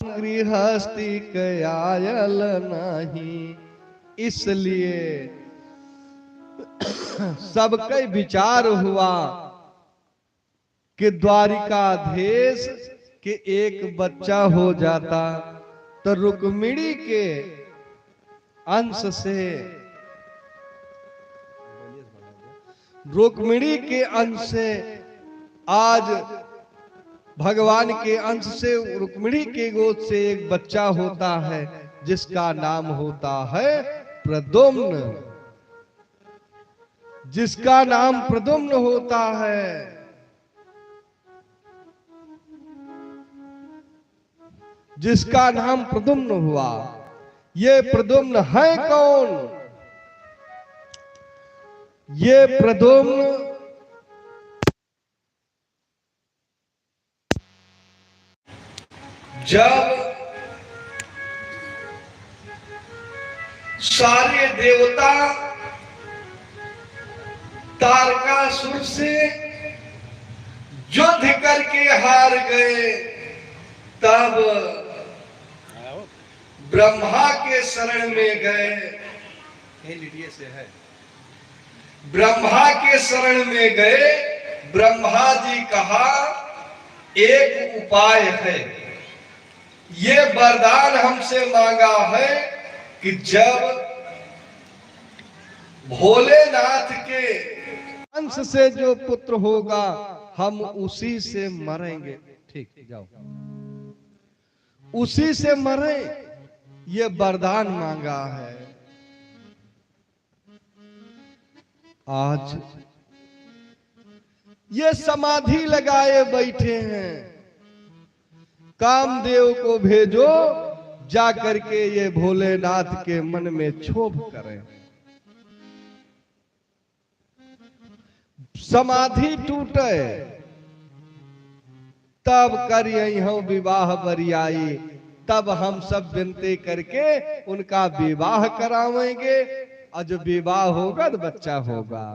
गृहस्थी कयायल नहीं, इसलिए सबका विचार हुआ कि द्वारिकाधीश के एक बच्चा हो जाता तो रुक्मिणी के अंश से, रुक्मिणी के अंश से आज भगवान के अंश से रुक्मिणी के गोद से एक बच्चा होता है जिसका नाम होता है प्रद्युम्न, जिसका नाम प्रद्युम्न होता है। जिसका नाम प्रद्युम्न हुआ। ये प्रद्युम्न है कौन? ये प्रद्युम्न जब सारे देवता तारकासुर से युद्ध करके हार गए, तब ब्रह्मा के शरण में गए। से है, ब्रह्मा के शरण में गए। ब्रह्मा जी कहा एक उपाय है, ये वरदान हमसे मांगा है कि जब भोलेनाथ के अंश से जो पुत्र होगा हम उसी से मरेंगे। ठीक, जाओ, उसी से मरे, ये वरदान मांगा है। आज ये समाधि लगाए बैठे हैं, कामदेव को भेजो जा करके ये भोलेनाथ के मन में क्षोभ करें। समाधि टूटे तब कर यही विवाह बरियाई, तब हम सब विनती करके उनका विवाह करावेंगे, और जो विवाह होगा तो बच्चा होगा।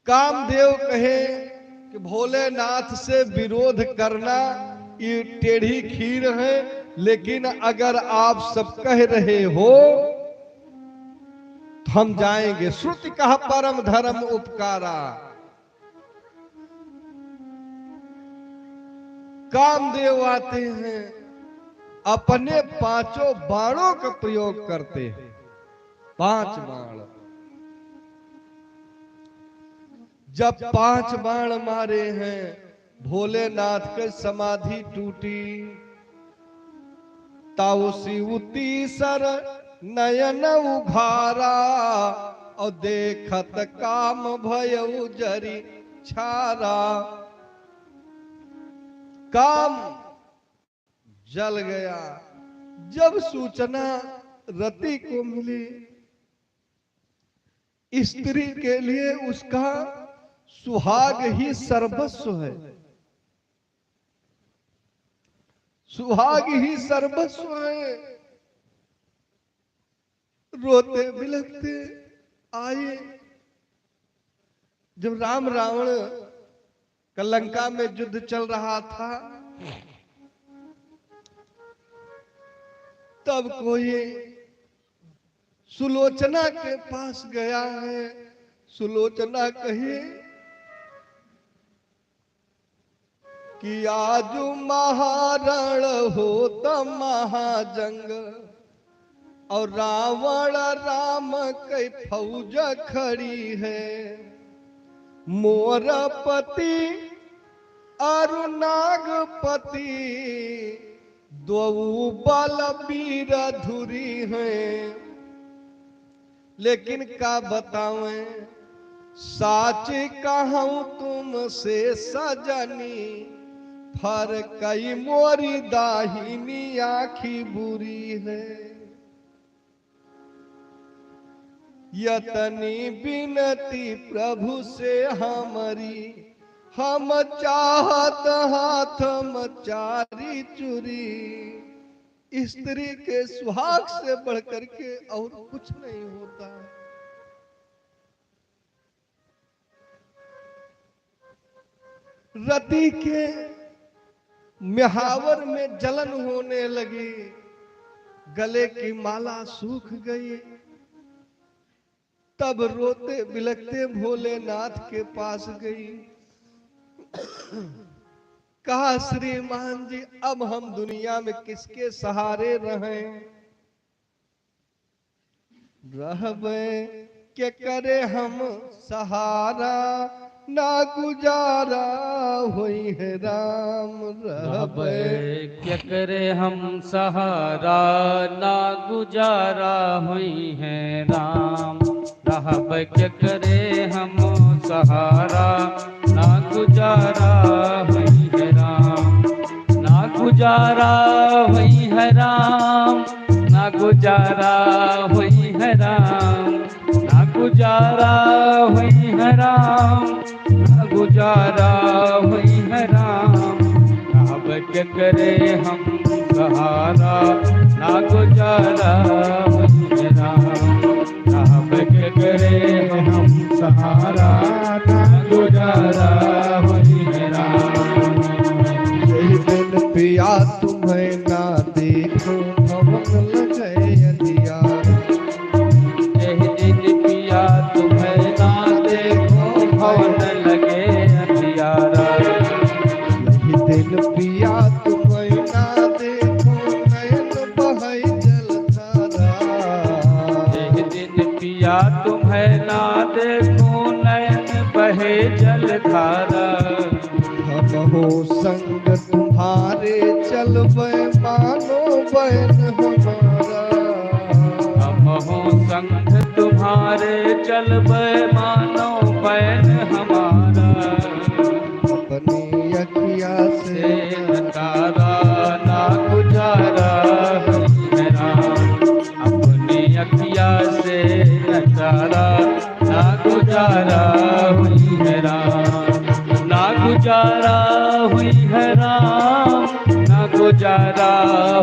कामदेव कहे कि भोलेनाथ से विरोध करना ये टेढ़ी खीर है, लेकिन अगर आप सब कह रहे हो तो हम जाएंगे। श्रुति कहा परम धर्म उपकारा। कामदेव आते हैं, अपने पांचों बाणों का प्रयोग करते हैं। 5 बाण, जब 5 बाण मारे हैं, भोलेनाथ के समाधि टूटी। ताऊ शिवती सर नयन उघारा, और देखत काम भयउ जरी छारा। काम जल गया। जब सूचना रति को मिली, स्त्री के लिए उसका सुहाग ही सर्वस्व है, सुहाग ही सर्वस्व है। रोते बिलखते आए। जब राम रावण का लंका में युद्ध चल रहा था, तब कोई सुलोचना के पास गया है। सुलोचना कही कि आज महारण होता महाजंग, और रावण राम की फौज खड़ी है। मोर पति और नागपति दो बलबीर धुरी हैं। लेकिन का बतावें, साच कहूं तुमसे सजनी, फर कई मोरी दाहिनी आखी बुरी है। यतनी बिनती प्रभु से हमारी, हम चाहत हाथम चारी चुरी। स्त्री के सुहाग से बढ़कर के और कुछ नहीं होता। रति के म्यावर में जलन होने लगी, गले की माला सूख गई। तब रोते बिलखते भोलेनाथ के पास गई। कहा, श्रीमान जी अब हम दुनिया में किसके सहारे रहें? रहबे के करे हम सहारा, ना गुजारा हुई है राम। रहबे क्या करे हम सहारा, ना गुजारा हुई है राम। रहब क्या करे हम सहारा, ना गुजारा हुई है राम। ना गुजारा हुई है राम, ना गुजारा हुई है राम। ना गुजारा हुई है राम, ना गुजारा हुई है राम। अब क्या करे हम सहारा, ना गुजारा हुई है राम। अब क्या करे हम सहारा, ना गुजारा हुई है राम। यही दिन पिया तुम्हें ना देखो, भवन लगे अंधियारा। यही दिन पिया तुम्हें ना देखो, भवन लगे अंधियारा। यही दिन पिया तुम्हें ना देखो, नयन बहै जलधारा। यही दिन पिया तुम्हें ना देखो, नयन बहे जलधारा। हम हो संग तुम्हारे चलबे, मानो बहन हमारा। हम हो संग तुम्हारे चलबे, मानो बैन हमारा। अपनी अखिया से तारा ना गुजारा हुई है राम। अपनी अखिया से नचारा, ना गुजारा हुई है राम। ना गुजारा हुई है राम, ना गुजारा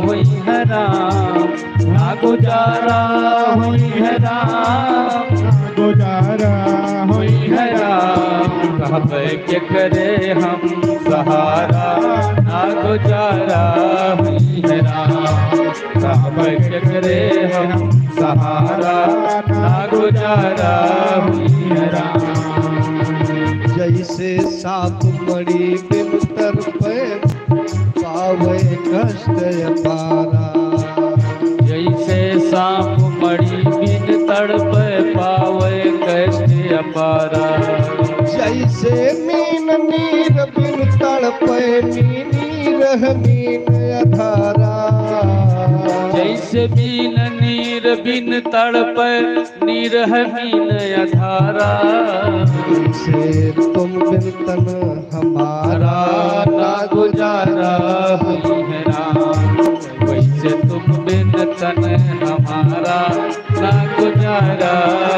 हुई है राम। ना गुजारा हुई है राम, ना गुजारा हुई है राम। कहब के करे हम सहारा, ना गुजारा हुई है राम। कहब के करे हम सहारा, ना गुजारा हुई है राम। जैसे साप मणि बिन तड़पे, पावे कष्ट अपारा। जैसे सांप मणि बिन तड़पे, पावे कष्ट अपारा। जैसे मीन नीर बिन तड़पे, नीर मीन अधारा। जैसे मीन नीर बिन तड़पे, नीर मीन अधारा। जैसे तुम बिन तन हमारा, ना गुजारा हुई है राम। वैसे तुम बिन तन हमारा, ना गुजारा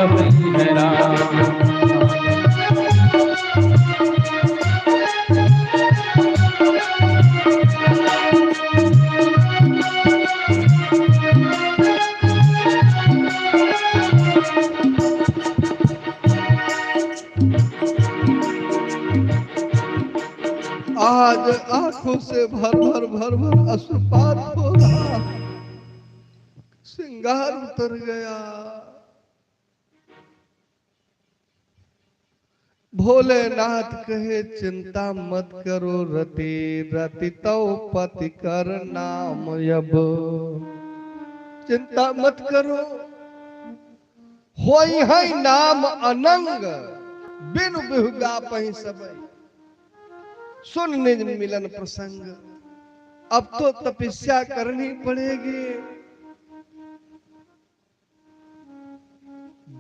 हुई है राम। आज आंखों से भर भर अश्रुपात हो रहा, श्रृंगार उतर गया। भोलेनाथ कहे, चिंता मत करो रति, रति तो पति कर नाम अब। चिंता मत करो, होई है नाम अनंग, बिनु बिहुगा पही सबई। सुन निज मिलन प्रसंग, अब तो तपस्या करनी पड़ेगी।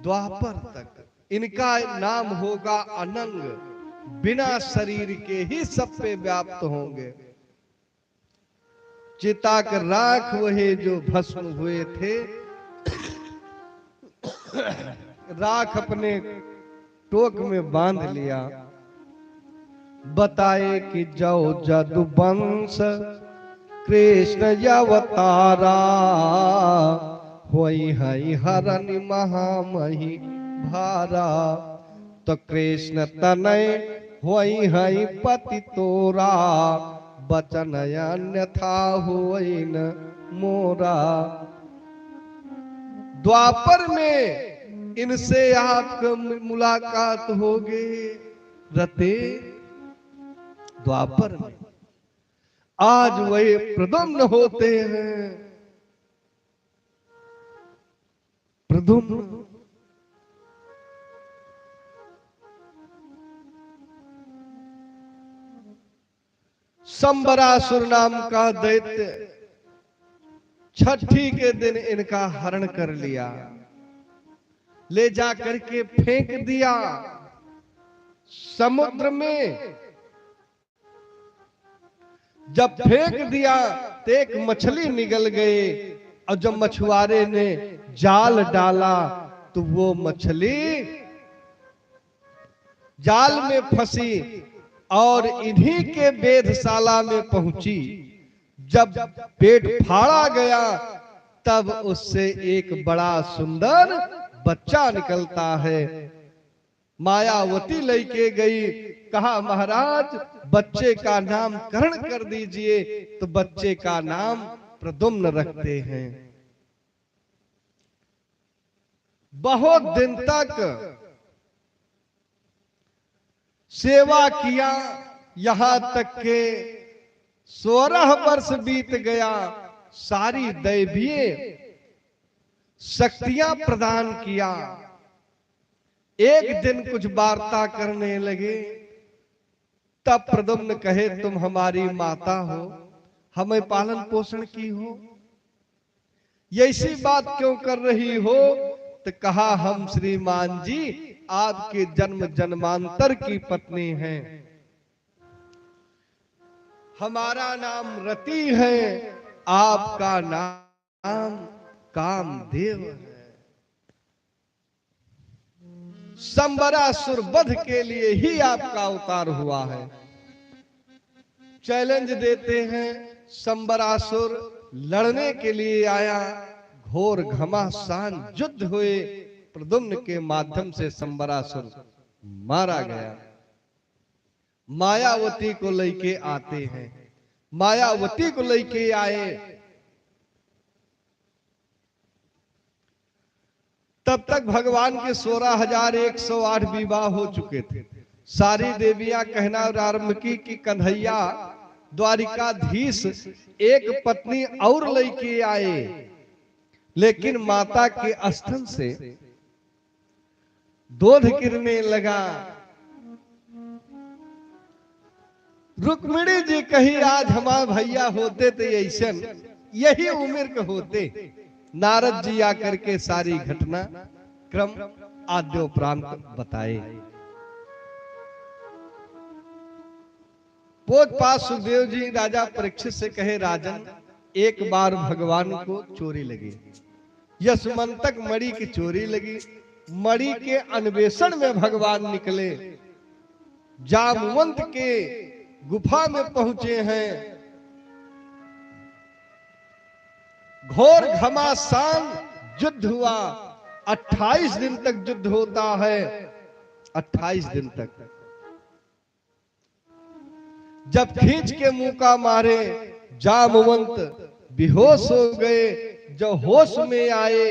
द्वापर तक इनका नाम होगा अनंग, बिना शरीर के ही सब पे व्याप्त होंगे। चिता कर राख वही जो भस्म हुए थे, राख अपने टोक में बांध लिया। बताए कि जाओ जादू वंश कृष्ण अवतारा, होई हई हरण महामही भारा। तो कृष्ण तनय होई हई पति तोरा, बचन अन्यथा होई न मोरा। द्वापर में इनसे आपका मुलाकात होगी रते द्वापर में। आज वही प्रद्युम्न होते हैं, प्रद्युम्न। संबरासुर नाम का दैत्य छठी के दिन इनका हरण कर लिया, ले जा करके फेंक दिया समुद्र में। जब फेंक दिया तो एक मछली निकल गई, और जब मछुआरे ने जाल डाला तो वो मछली जाल में फंसी और इन्हीं के वेधशाला में पहुंची। जब पेट फाड़ा गया तब उससे एक बड़ा सुंदर बच्चा निकलता है। मायावती लेके गई, कहा महाराज बच्चे का नामकरण कर दीजिए, तो बच्चे का नाम प्रद्युम्न रखते हैं। बहुत दिन तक सेवा किया, यहां तक के 16 वर्ष बीत गया। सारी दैवीय शक्तियां प्रदान किया। एक दिन कुछ वार्ता करने लगे, तब प्रद्युम्न कहे तुम हमारी माता हो, हमें पालन पोषण की हो, ये ऐसी बात क्यों कर रही हो? तो कहा हम श्रीमान जी आपके जन्म जन्मांतर की पत्नी हैं, हमारा नाम रति है, आपका नाम कामदेव है। संबरासुर वध के लिए ही आपका अवतार हुआ है। चैलेंज देते हैं, संबरासुर लड़ने के लिए आया, घोर घमासान युद्ध हुए, प्रद्युम्न के माध्यम से संबरासुर मारा गया। मायावती को लेके आते हैं, मायावती को लेके आए, तब तक भगवान के 16,108 विवाह हो चुके थे। सारी देवियां कहना आरंभ की कि कन्हैया द्वारिकाधीश एक पत्नी और लेके आए, लेकिन माता के स्तन से दूध गिरने लगा। रुक्मिणी जी कही आज हमारे भैया होते तो ऐसा यही उम्र के होते। नारद जी आकर के सारी घटना क्रम आद्योपरांत बताए। पोतपात सुखदेव जी राजा परीक्षित से कहे राजन एक बार भगवान को चोरी लगी, यशमंतक मणि की चोरी लगी। मणि के अन्वेषण में भगवान निकले, जामवंत के गुफा में पहुंचे हैं। घोर घमासान युद्ध हुआ, 28 दिन तक युद्ध होता है, 28 दिन तक। जब खींच के मुका मारे, जामवंत बेहोश हो गए। जब होश में आए,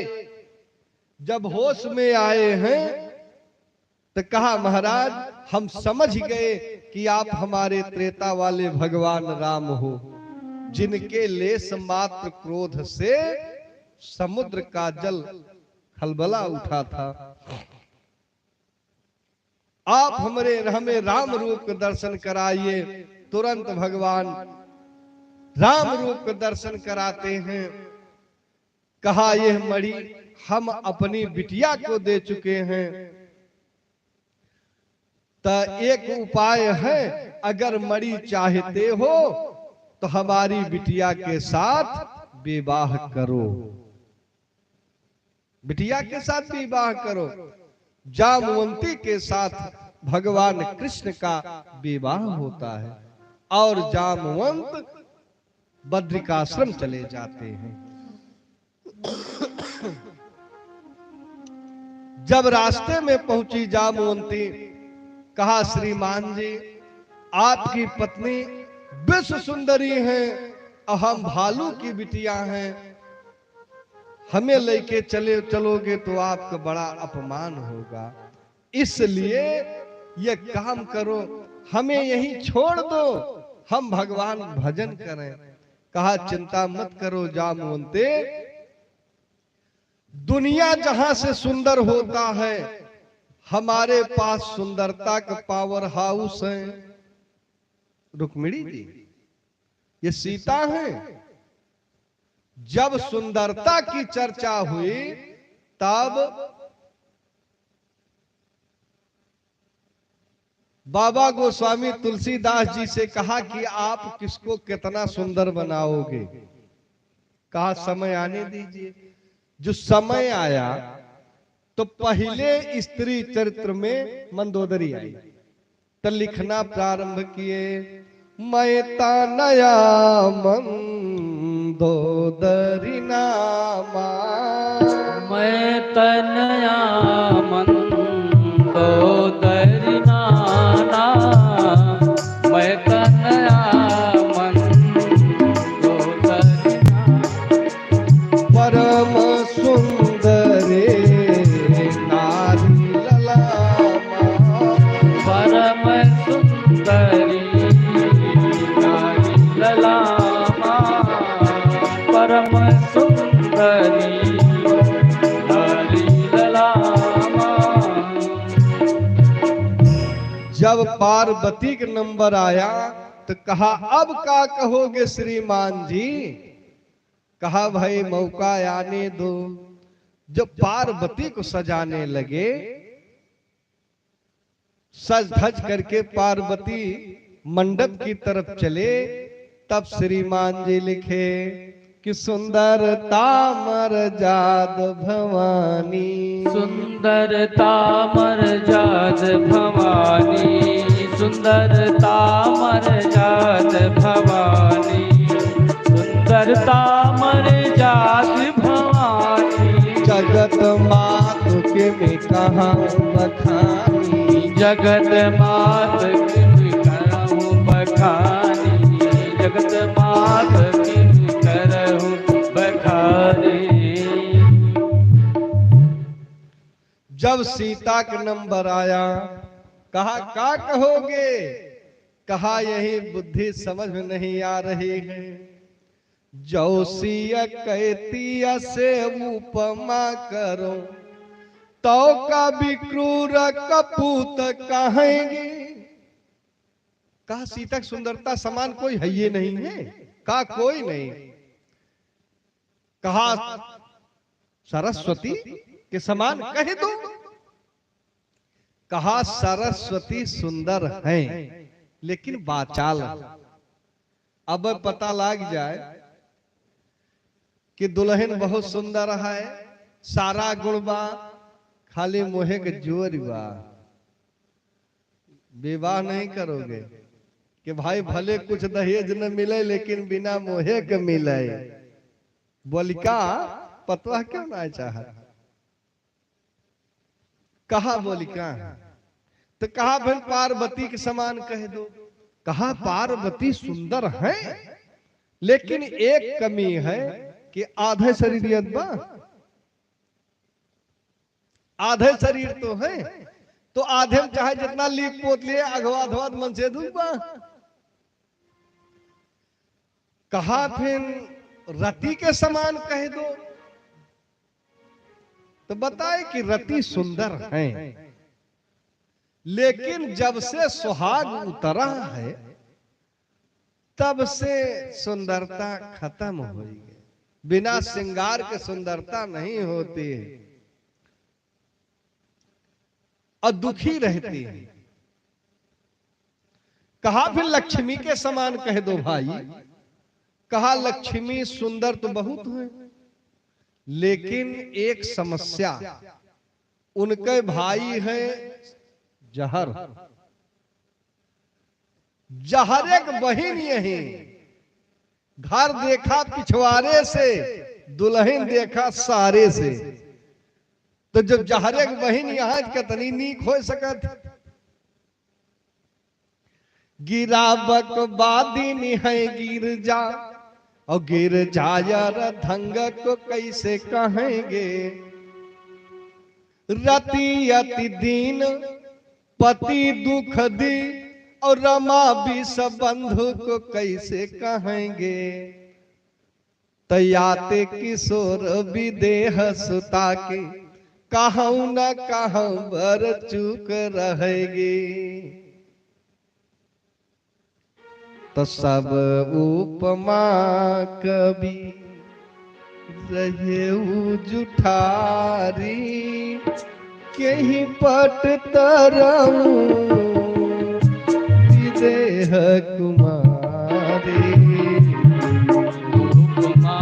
जब होश में आए हैं तो कहा महाराज हम समझ गए कि आप हमारे त्रेता वाले भगवान राम हो, जिनके लेस मात्र क्रोध से समुद्र का जल खलबला उठा था। आप हमें राम रूप का दर्शन कराइए। तुरंत भगवान राम रूप का दर्शन कराते हैं। कहा यह मणि हम अपनी बिटिया को दे चुके हैं, तो एक उपाय है, अगर मणि चाहते हो तो हमारी बिटिया के साथ विवाह करो, बिटिया के साथ विवाह करो। जामवंती के साथ भगवान कृष्ण का विवाह होता है और जामवंत बद्रिकाश्रम चले जाते हैं। जब रास्ते में पहुंची जामवंती, कहा श्रीमान जी आपकी पत्नी विश्व सुंदरी हैं, अहम भालू की बिटिया हैं, हमें लेके चलोगे तो आपका बड़ा अपमान होगा, इसलिए ये काम करो, हमें यहीं छोड़ दो, हम भगवान भजन करें। कहा चिंता मत करो जामवंते, दुनिया जहां से सुंदर होता है, हमारे पास सुंदरता का पावर हाउस है। रुक्मिणी जी, ये सीता है। जब सुंदरता की चर्चा हुई तब बाबा गोस्वामी तुलसीदास जी से कहा कि आप किसको कितना सुंदर बनाओगे। कहा समय आने दीजिए। जो समय आया तो पहले स्त्री चरित्र में मंदोदरी आई, तो लिखना प्रारंभ किए, मैं नया मंदोदरी नामा, मैं तनया मंदोदरी नाना, मैं तनया मंदोदरी परम सुंदरे नारी ललामा, परम सुंदरी नारी ललामा, परम सुंदरी नारी ललामा। जब पार्वती का नंबर आया तो कहा अब क्या कहोगे श्रीमान जी। कहा भाई मौका आने दो। जब पार्वती को सजाने लगे, सज धज करके पार्वती मंडप की तरफ चले, तब श्रीमान जी लिखे कि सुंदरता मरजाद भवानी, सुंदरता मरजाद भवानी, सुंदरता मरजाद भवानी, सुंदरता मरजाद भवानी, जगत मात के में कहा बखानी, जगत मात की करहूं बखानी, जगत मात की करहूं बखानी। जब सीता का नंबर आया, कहा क्या कहोगे। कहा यही बुद्धि समझ में नहीं आ रही है। जौसिया कहतिया से उपमा करो, तो का विक्रूर कपूत कहेंगे। कहा सीता की सुंदरता समान कोई है ये नहीं है। कहा कोई नहीं। कहा सरस्वती के समान कह दो। कहा सरस्वती सुंदर हैं, लेकिन बाचाल। अब पता लग जाए कि दुल्हन बहुत सुंदर है, सारा गुण बा, खाली मोहे के जोर बा, विवाह नहीं करोगे। कि भाई भले कुछ दहेज न मिले, लेकिन बिना मोहे के मिले। बोलिका पतवा क्यों ना चाह। कहा बोलिका, तो कहा बहन पार्वती के समान कह दो। कहा पार्वती सुंदर है, लेकिन एक कमी है कि आधे शरीर बा, आधे शरीर तो है, तो आधे में चाहे जितना लीप पोत लिए अगवा अधवा मन से दूबा। कहा फिर रति के समान कह दो। तो बताए कि रति सुंदर है, लेकिन जब से सुहाग उतरा है तब से सुंदरता खत्म हो गई। बिना श्रृंगार के सुंदरता नहीं होती है और दुखी रहती है। कहा फिर लक्ष्मी के समान कह दो भाई। कहा लक्ष्मी सुंदर तो बहुत है, लेकिन एक समस्या, उनके भाई है जहर। जहर एक बहन यही, घर देखा पिछवाड़े से, दुल्हन देखा सारे से। तो जब जहर एक बहन यहाँ कितनी नीक हो सकत। गिरावक बादिनी है गिरजा, और गिरजा यार धंग को कैसे कहेंगे। रति अति दीन पति दुख दी, और रमा विष बंधु को कैसे कहेंगे। तयाते किशोर विदेह सुता के, कहूं न कहूं बर चूक रहेगी। तो सब उपमा कवि रहे जुठारी, कहीं पट तरऊ विदेह कुमारी। उपमा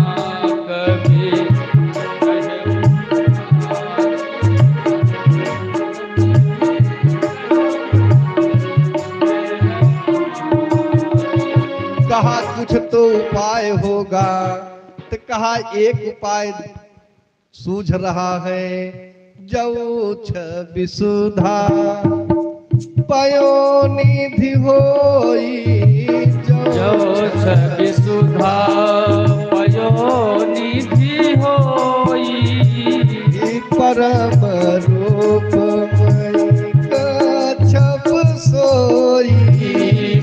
कवि कहा कुछ तो उपाय होगा, तो कहा एक उपाय सूझ रहा है। जौ विसुधा पयो निधि होई, जो विसुधा पयो निधि होई। परम रूपमयी कछप सोई।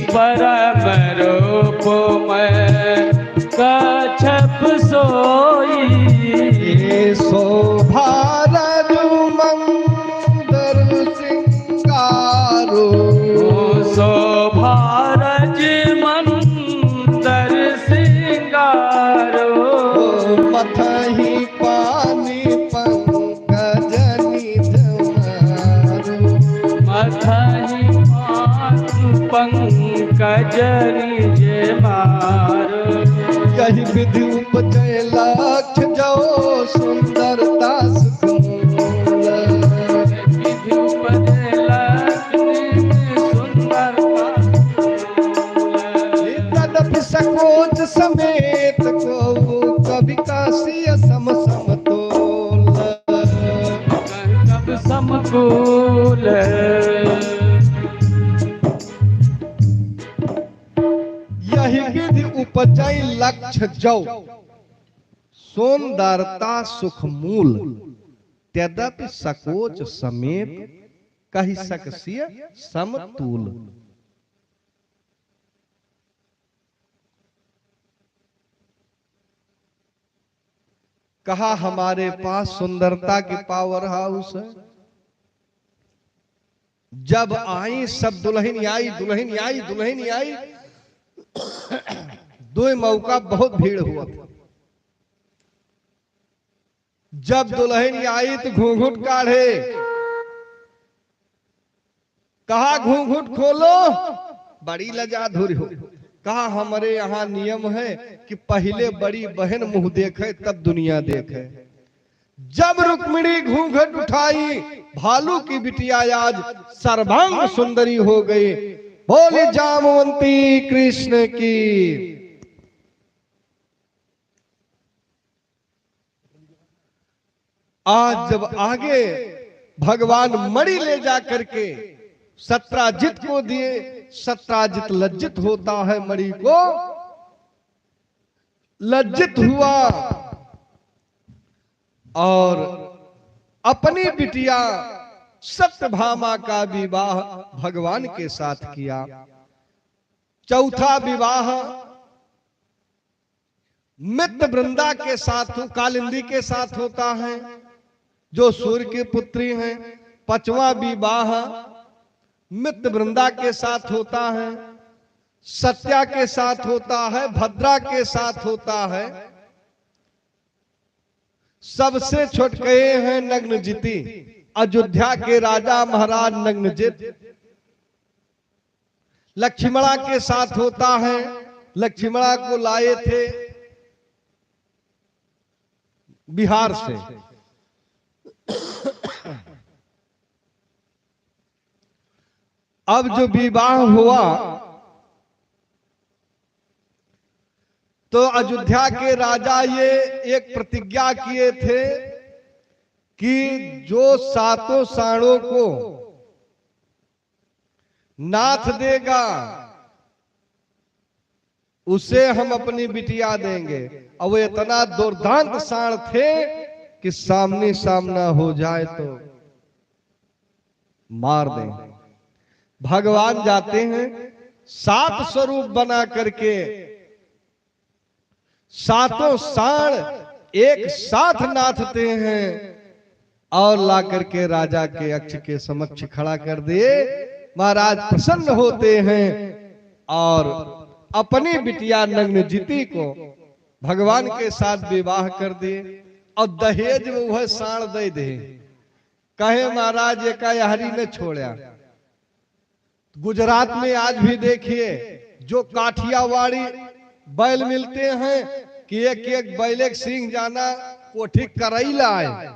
परम रूपमय कछप सोई। शोभा मंदर सिंगारो, शोभा मंदर सिंगारो। मथहि पानी पंकज निज मारो। मथहि पानी पंकज निज मारो। यही विधि उपजय लक्ष्य जो सुंदरता सुकूल। विधि उपजय लक्ष्य सुंदरता सुकूल। तदपि सकोच समेत को कवि काशी सम समतोल। कब समकूल। यही विधि उपजय लक्ष्य जो सुंदरता सुख मूल। तदपि सकोच समेत कहि सकसिय समतूल। कहा हमारे पास सुंदरता की पावर हाउस है। जब आई सब दुल्हन आई, दुल्हन आई, दुल्हन आई। दो मौका बहुत भीड़ हुआ था। जब दुल्हन आई तो घूंघट काढ़े। कहा घूंघट खोलो, बड़ी लजाधुर हो। कहा हमारे यहाँ नियम है कि पहले बड़ी बहन मुंह देखे तब दुनिया देखे। जब रुक्मिणी घूंघट उठाई, भालू की बिटिया आज सर्वांग सुंदरी हो गई। बोले जामवंती कृष्ण की। आज जब आगे भगवान मणि ले जा करके सत्राजित को दिए, सत्राजित लज्जित होता है, मणि को लज्जित हुआ और अपनी बिटिया सत्यभामा का विवाह भगवान के साथ किया। चौथा विवाह मित्र वृंदा के साथ, कालिंदी के साथ होता है जो सूर्य की पुत्री हैं। पांचवा विवाह मित्र वृंदा के साथ होता है, सत्या के साथ होता है, भद्रा के साथ होता है। सबसे छोटके हैं नग्नजिती, अयोध्या के राजा महाराज नग्नजित। लक्ष्मणा के साथ होता है, लक्ष्मणा को लाए थे बिहार से। अब जो विवाह हुआ तो अयोध्या के राजा ये एक प्रतिज्ञा किए थे कि जो सातों साणों को नाथ देगा उसे हम अपनी बिटिया देंगे। और वो इतना दुर्दांत साण थे कि सामने सामना हो जाए तो मार दें। भगवान जाते हैं, 7 स्वरूप बना करके 7 साण एक साथ नाथते हैं और ला करके राजा के अक्ष के समक्ष खड़ा कर दिए। महाराज प्रसन्न होते हैं और अपनी बिटिया नग्नजिती को भगवान के साथ विवाह कर दिए और दहेज में वह साण दे दे। कहे महाराज एकायारी ने छोड़ा। गुजरात में आज भी देखिए जो काठियावाड़ी बैल मिलते हैं कि एक एक बैल एक सिंह जाना कोठी करैला आए।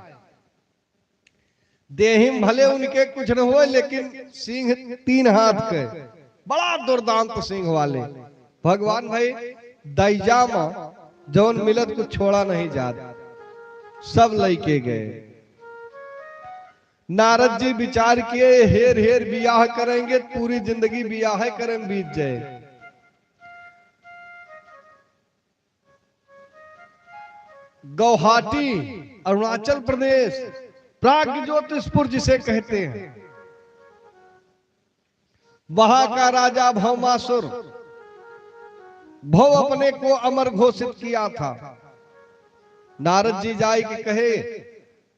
देहिम भले उनके कुछ न हो, लेकिन सिंह 3 हाथ के बड़ा दुर्दांत सिंह वाले। भगवान भाई दैजामा जौन मिलत कुछ छोड़ा नहीं जात, सब लइके गए। नारद जी विचार किए हेर हेर बियाह करेंगे, पूरी जिंदगी बियाह करें बीत जाए। गुवाहाटी अरुणाचल प्रदेश प्राग्ज्योतिषपुर जिसे कहते हैं, वहां का राजा भौमासुर भव अपने को अमर घोषित किया था। नारद जी जाए कि कहे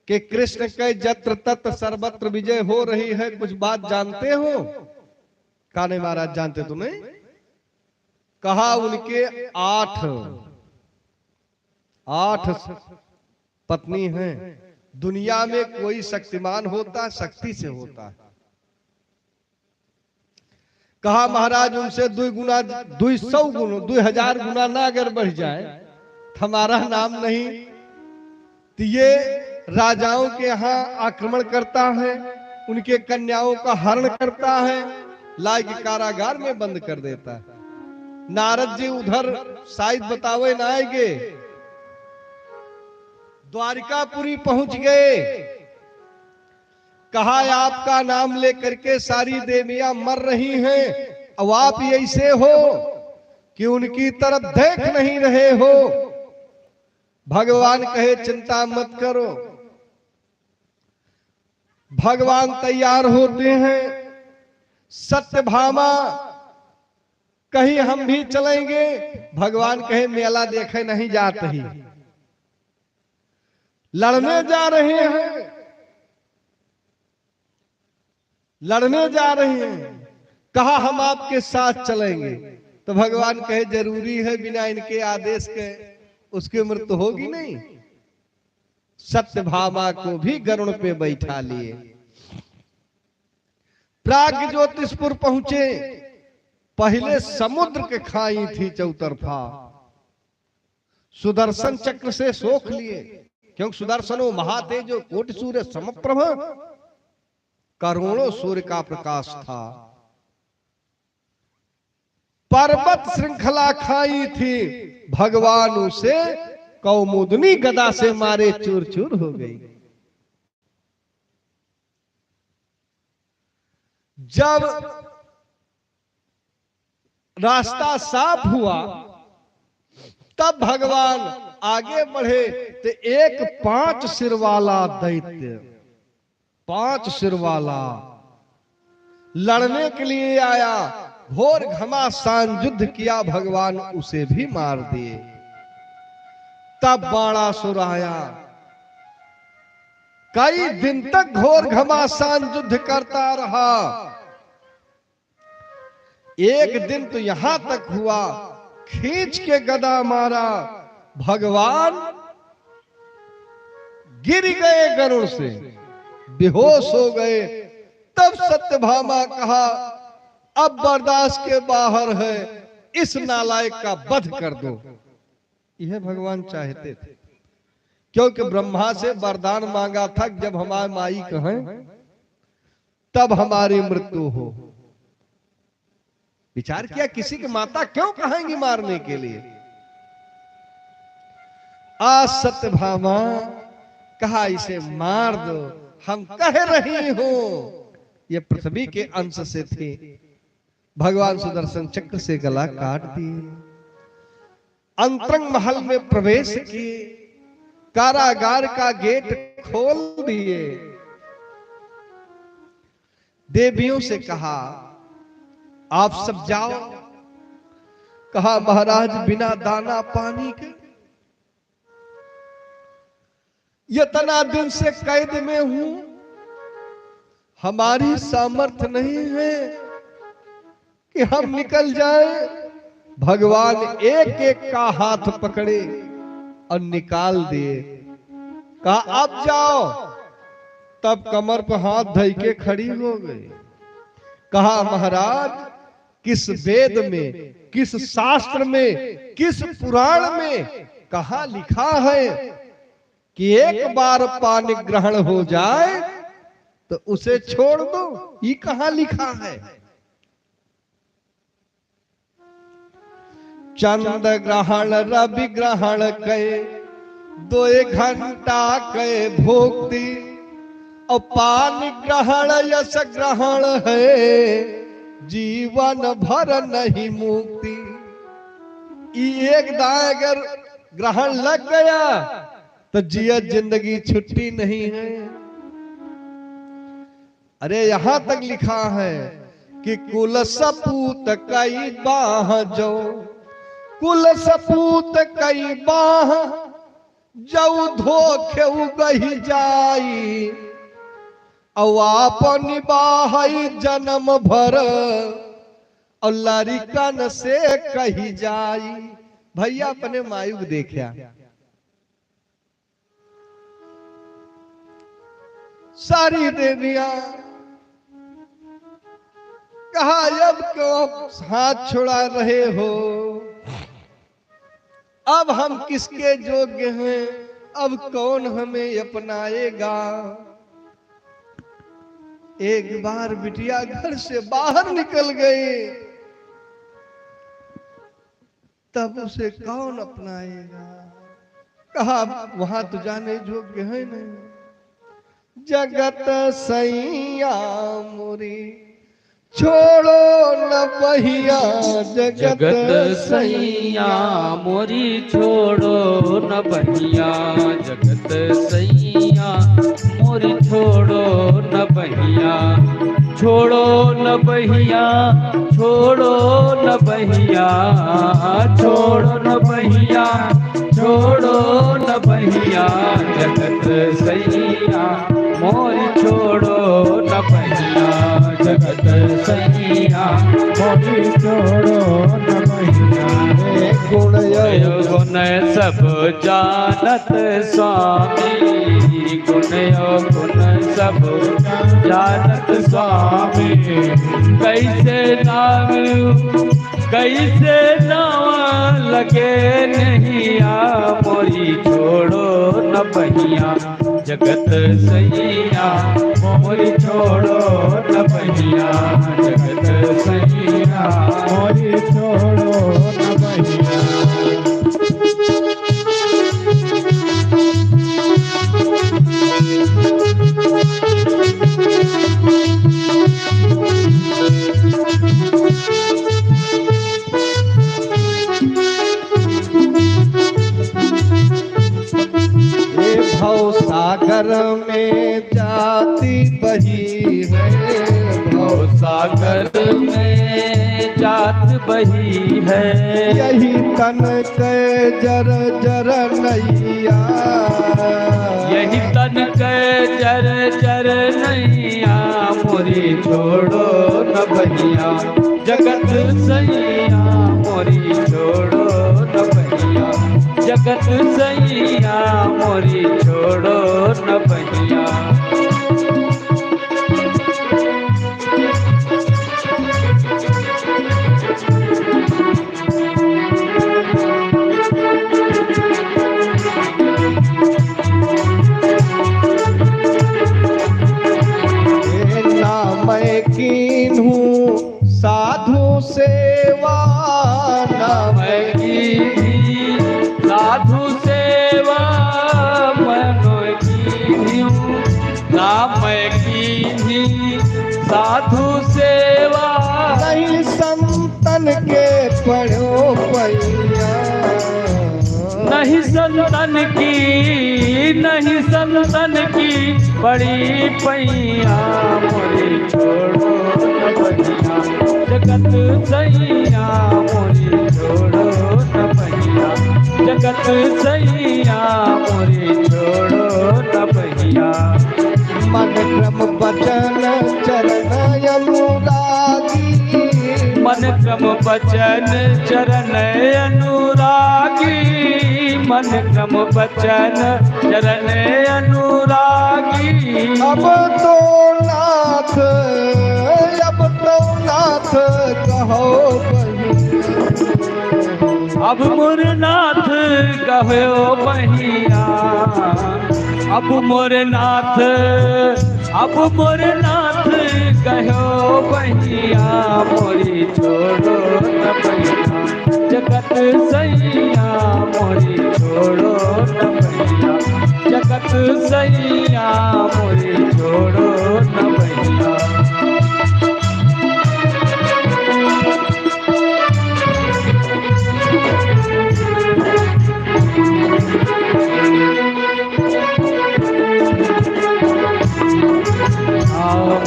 कि कृष्ण के जत्र तत्र सर्वत्र विजय हो रही है, कुछ बात जानते हो? कान्हे महाराज जानते तो नहीं। कहा उनके 8 पत्नी हैं। दुनिया में कोई शक्तिमान होता शक्ति से होता है। कहा महाराज उनसे 200 गुना 2000 गुना ना अगर बढ़ जाए हमारा नाम नहीं। तो ये राजाओं के यहाँ आक्रमण करता है, उनके कन्याओं का हरण करता है, ला के कारागार में बंद कर देता है। नारद जी उधर शायद बतावे ना आएंगे, द्वारिकापुरी पहुंच गए। कहा आपका नाम लेकर के सारी देवियां मर रही हैं, अब आप ऐसे हो कि उनकी तरफ देख नहीं रहे हो। भगवान कहे चिंता मत करो। भगवान तैयार होते हैं। सत्यभामा कहीं हम भी चलेंगे। भगवान कहे मेला देखे नहीं जाते ही, लड़ने जा रहे हैं, लड़ने जा रहे हैं। कहा हम आपके साथ चलेंगे। तो भगवान कहे जरूरी है, बिना इनके आदेश के उसकी मृत्यु होगी नहीं। सत्यभामा को भी गरुड़ पे बैठा लिए। प्राग्ज्योतिषपुर पहुंचे। पहले समुद्र के खाई थी चौतरफा, सुदर्शन चक्र से सोख लिए, क्योंकि सुदर्शनो महातेजो कोटि सूर्य समप्रभ, करोड़ों सूर्य का प्रकाश था। पर्वत श्रृंखला खाई थी, भगवान उसे कौमुदनी गदा से मारे चूर चूर हो गई। जब रास्ता साफ हुआ तब भगवान आगे बढ़े तो एक 5 सिर वाला दैत्य, 5 सिर वाला लड़ने के लिए आया। घोर घमासान युद्ध किया, भगवान उसे भी मार दिए। तब बाणासुर आया। कई दिन तक घोर घमासान युद्ध करता रहा। एक दिन तो यहां तक हुआ खींच के गदा मारा, भगवान गिर गए गरुड़ से, बेहोश हो गए। तब सत्यभामा कहा अब बर्दाश्त के बाहर है, इस नालायक का वध कर दो। यह भगवान चाहते थे, क्योंकि ब्रह्मा से वरदान मांगा था जब हमारी माई कहें तब हमारी मृत्यु हो। विचार किया किसी की माता क्यों कहेंगी मारने के लिए। आज सत्यभामा कहा इसे मार दो, हम कह रही हो। ये पृथ्वी के अंश से थे। भगवान सुदर्शन चक्र से गला काट दिए। अंतरंग महल में प्रवेश किए, कारागार का गेट खोल दिए, देवियों से कहा आप सब जाओ। कहा महाराज बिना दाना पानी के इतना दिन से कैद में हूं, हमारी सामर्थ्य नहीं है कि हम निकल जाएं। भगवान एक एक का हाथ पकड़े और निकाल दिए। कहा अब जाओ। तब कमर पर हाथ धई के खड़ी हो गई। कहा महाराज किस वेद में, किस शास्त्र में, किस पुराण में कहा लिखा है कि एक बार पानी ग्रहण हो जाए तो उसे छोड़ दो? ये कहां लिखा है? चंद ग्रहण रवि ग्रहण कहे 2 घंटा कहे भोक्ति, और पानी ग्रहण यश ग्रहण है जीवन भर नहीं मुक्ति। एक दाएं अगर ग्रहण लग गया तो जिया जिंदगी छुट्टी नहीं है। अरे यहां तक लिखा है कि कुल सपूत कई बाह जो, कुल सपूत कई बाह जो धोखे उगही जाई, अपन निबाहई जन्म भर और लड़िकन से कही जाई। भैया अपने मायुग देखा, सारी देवियां कहा अब क्यों हाथ छुड़ा रहे हो, अब हम किसके योग्य हैं, अब कौन हमें अपनाएगा। एक बार बिटिया घर से बाहर निकल गई, तब उसे कौन अपनाएगा। कहा वहां तो जाने योग्य है नहीं। जगत सैया मोरी छोड़ो न बहिया, जगत सैया मोरी छोड़ो न बहिया, जगत सैया मोरी छोड़ो न बहिया, छोड़ो न बहिया, छोड़ो न बहिया, छोड़ो न बहिया, छोड़ो न बहिया, जगत सैया मोरी छोड़ो न बहिया, जगत सैया मोरी छोड़ो न बहिया। गुण गुण सब जानत स्वामी, गुण गुण सब जानत स्वामी, कैसे नाम कैसे नाम लगे नहीं आ मोरी छोड़ो न बहिया, जगत सैया मोरी छोड़ो न बहिया, जगत सैया मोरी छोड़ो न बहिया। भव सागर में जाती बही है, भव सागर में जात बही है, यही तन के जर जर नैया, यही तन के जर जर नैया मोरी छोड़ो न बहिया, जगत सैया मोरी छोड़ो न बहिया, जगत सैया मोरी छोड़ो न बहिया। मैं कीन्हूं साधु सेवा, मैं की साधु सेवा मनो की नाम की साधु सेवा, नहीं संतन के पढ़ो पैया, नहीं संतन की बड़ी पैया मोरी छोड़ो न बहिया जगत सैया मोरी छोड़ो न बहिया जगत सैया मोरी छोड़ो न बहिया मन क्रम वचन चरण अनुरागी मन क्रम वचन चरण अनुरागी मन क्रम वचन चरण अनुरागी अब तो नाथ कहो अब मुरनाथ कहो बहिया अब मुरनाथ कहो बहिया मोरी छोड़ो न बहिया जगत सैया मोरी छोड़ो न बहिया जगत सैया मोरी छोड़ो न बहिया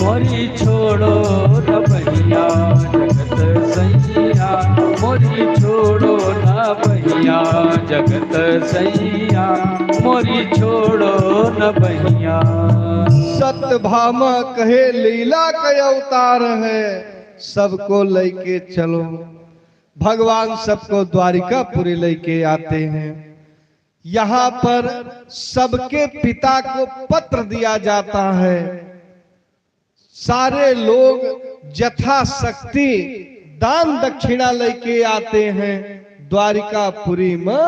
मोरी छोड़ो न बहिया जगत सैया मोरी छोड़ो न बहिया जगत सैया मोरी छोड़ो न बहिया सत्यभामा कहे लीला का अवतार है सबको लेके चलो। भगवान सबको द्वारिकापुरी लेके आते हैं। यहाँ पर सबके पिता को पत्र दिया जाता है। सारे लोग यथाशक्ति दान दक्षिणा लेके आते हैं। द्वारिकापुरी में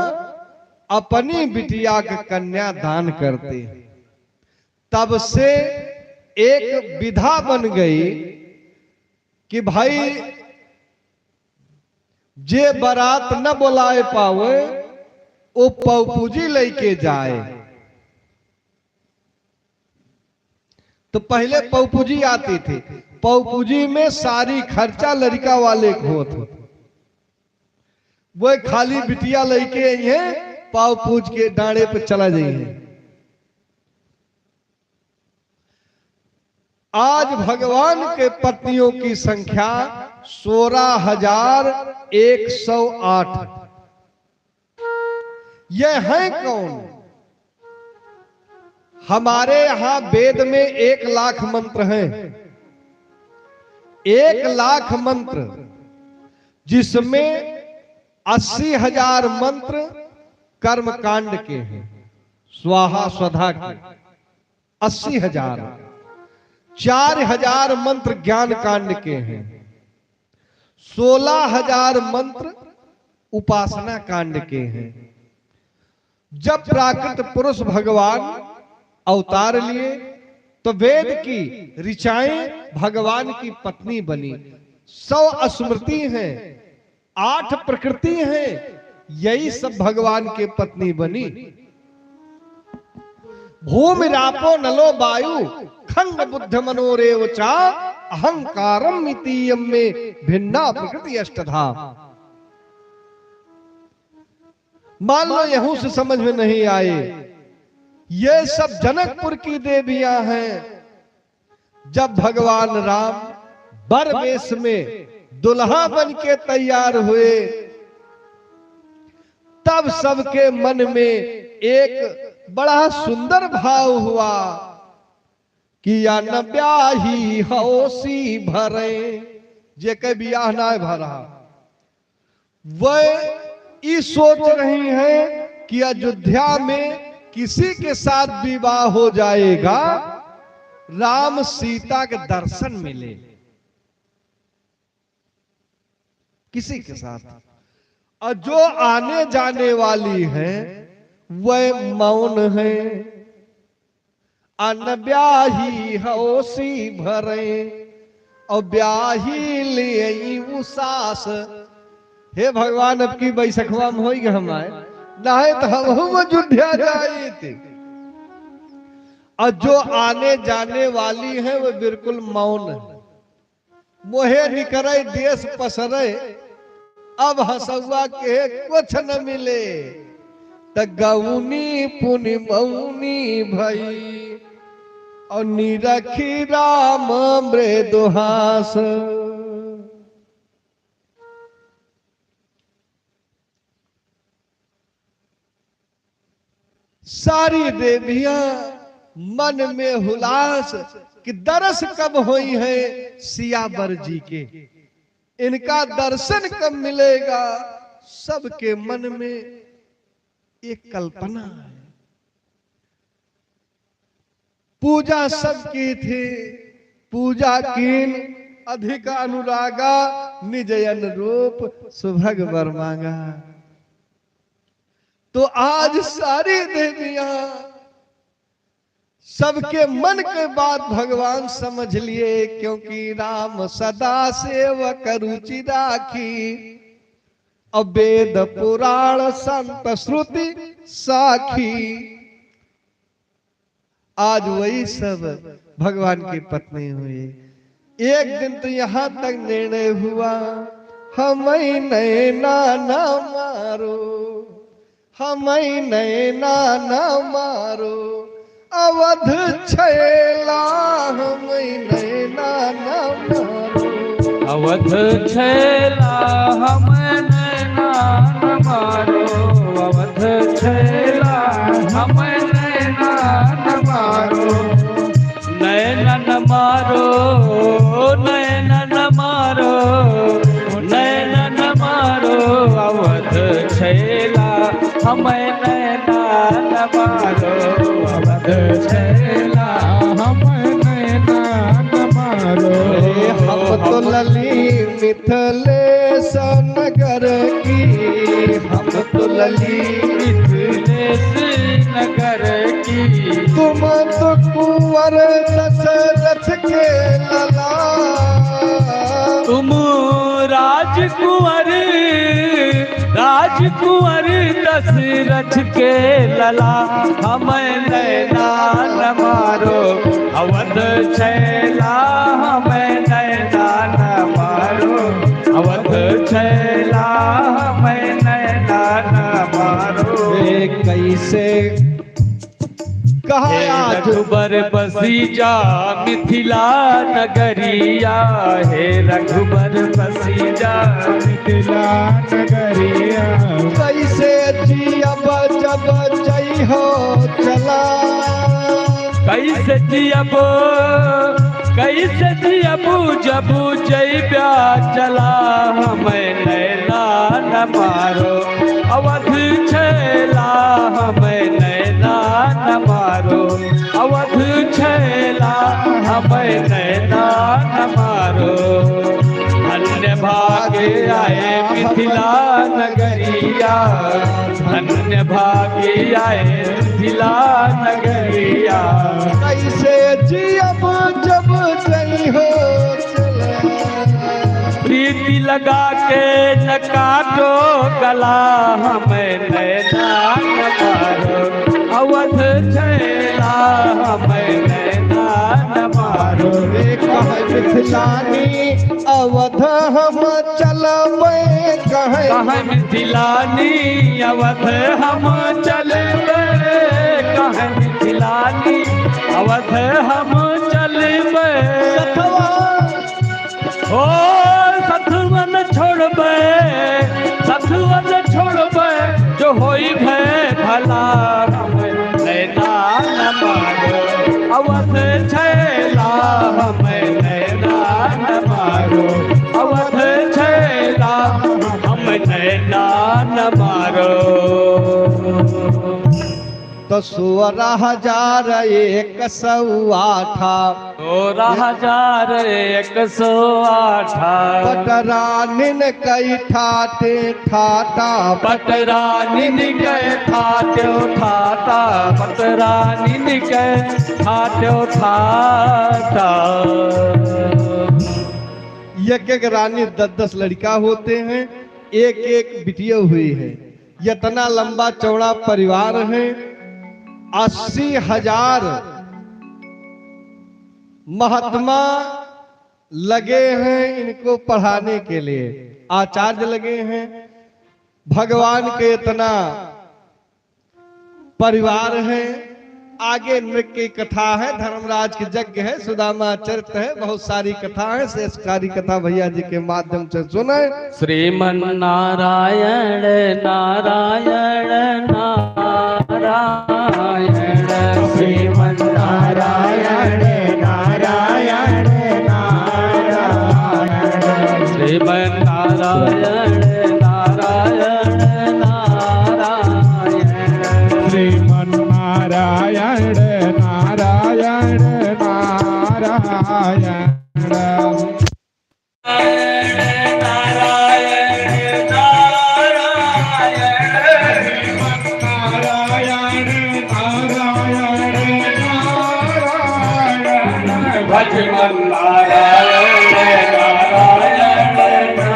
अपनी बिटिया का कन्या दान करते हैं। तब से एक विधा बन गई कि भाई जे बारात न बुलाए पावे वो पौपूजी लेके जाए। तो पहले पौपूजी आती थी। पौपूजी में सारी खर्चा लड़का वाले को होता। वो खाली बिटिया लेके आई है, पाव पूज के डांडे पे चला जाइए। आज भगवान के पत्नियों की संख्या 16,108। ये है कौन? हमारे यहां वेद में 1 लाख मंत्र हैं। 1 लाख मंत्र, जिसमें 80,000 मंत्र कर्म कांड के हैं, स्वाहा स्वधा के 80,000। 4,000 मंत्र ज्ञान कांड के हैं। 16,000 मंत्र उपासना कांड के हैं। जब प्राकृत पुरुष भगवान अवतार लिए तो वेद की ऋचाएं भगवान की पत्नी बनी। 100 स्मृति हैं, 8 प्रकृति हैं, यही सब भगवान के पत्नी बनी। भूमि रापो नलो वायु खंड बुद्ध मनोरेव चा अहंकारम मितीयम में भिन्ना प्रकृति अष्टधा। मान लो यहूं से समझ में नहीं आए, ये सब जनकपुर की देवियां हैं। जब भगवान राम बर वेश में दुल्हा बन के तैयार हुए, तब सबके मन में एक बड़ा सुंदर भाव हुआ कि या न ब्याही होसी भरे, जे के ब्याह ना भरा। वह ये सोच रही हैं कि अयोध्या में किसी के साथ विवाह हो जाएगा, राम सीता के दर्शन मिले किसी के साथ। और जो आने जाने वाली है वह मौन है। अन ब्याही होसी भरे और ब्याही ले उसास। हे भगवान, अब की बैसखवा में होगी हमारे, नहीं तो हम अयोध्या जाए थे। और जो आने जाने वाली है वो बिल्कुल मौन है। मोहे निकरे देश पसरे अब हसुआ के कुछ न मिले, त गौनी पुनि मौनी भई, और निरखी राम मृदुहास। सारी देवियां मन में हुलास कि दरस कब हुई है सियावर जी के, इनका दर्शन कब मिलेगा। सबके मन में एक कल्पना है। पूजा सबकी थी, पूजा कीन अधिक अनुरागा, निज अनुरूप सुभग वर मांगा। तो आज सारी देवियां सबके मन के बात भगवान समझ लिए, क्योंकि राम सदा सेवक रुचि राखी, अब वेद पुराण संत श्रुति साखी। आज वही सब भगवान की पत्नी हुई। एक दिन तो यहां तक निर्णय हुआ, हमें नैना न मारो, हमें नैना न मारो, अवध छैला हमें नैना न मारो। अवध छैला हमें नैना न मारो, अवध छैला हमें नैना न मारो। नैना न मारो, नैना न मारो, नैना न मारो, अवध छैला हमें नैना न मारो, अवध छैला हमें नैना न मारो। हम तो लली मिथिलेश नगर की, हम तो लली मिथिलेश नगर की, तुम तो कुंवर दशरथ के लला। तुम राजकुंवर, राजकुंवर दशरथ के लला, हमें नैना न मारो, अवध छैला हमें नैना न मारो, अवध छैला हमें नैना न मारो। कैसे कहा आज रघुबर बसी जा मिथिला नगरिया, हे रघुबर बसी जा मिथिला नगरिया। कैसे जियब जब जई हो चला, कैसे जियब, कैसे जियब जब जइब्या चला, हमें नैना न मारो, अवध छैला हमें नैना न मारो, अवध छैला हमें नैना न मारो। धन्य भागे आए मिथिला नगरिया, धन्य भागे आए मिथिला नगरिया। कैसे जियब जब जई हो चला, प्रीति लगा के न काटो गला, हमें नैना न मारो, अवध छैला हमें नैना न मारो। कह मिथिलानी अवध हम चलबे, कह मिथिलानी अवध हम चलबे, कह मिथिलानी अवध हम चलबे। ओ सथुवन छोड़बे, सथुवन छोड़बे, जो होई भय भला, हमें नैना न मारो, अवध छैला हमें नैना न मारो, अवध छैला हमें नैना न मारो। तो 16,108 16,108 पटरानिन कई ठाटे ठाटा, पटरानिन के ठाट्यो ठाटा, पटरानिन के ठाट्यो ठाटा। एक एक रानी 10-10 लड़का होते हैं, एक एक बिटिया हुई है। इतना लंबा चौड़ा परिवार है। 80,000 महात्मा लगे हैं इनको पढ़ाने के लिए। आचार्य लगे हैं। भगवान के इतना परिवार है। आगे नृत्य की कथा है, धर्मराज की यज्ञ है, सुदामा चरित्र है, बहुत सारी कथा है। शेषकारी कथा भैया जी के माध्यम से सुने। श्रीमन नारायण नारायण नारायण, श्रीमन नारायण नारायण नारायण, श्रीमन नारायण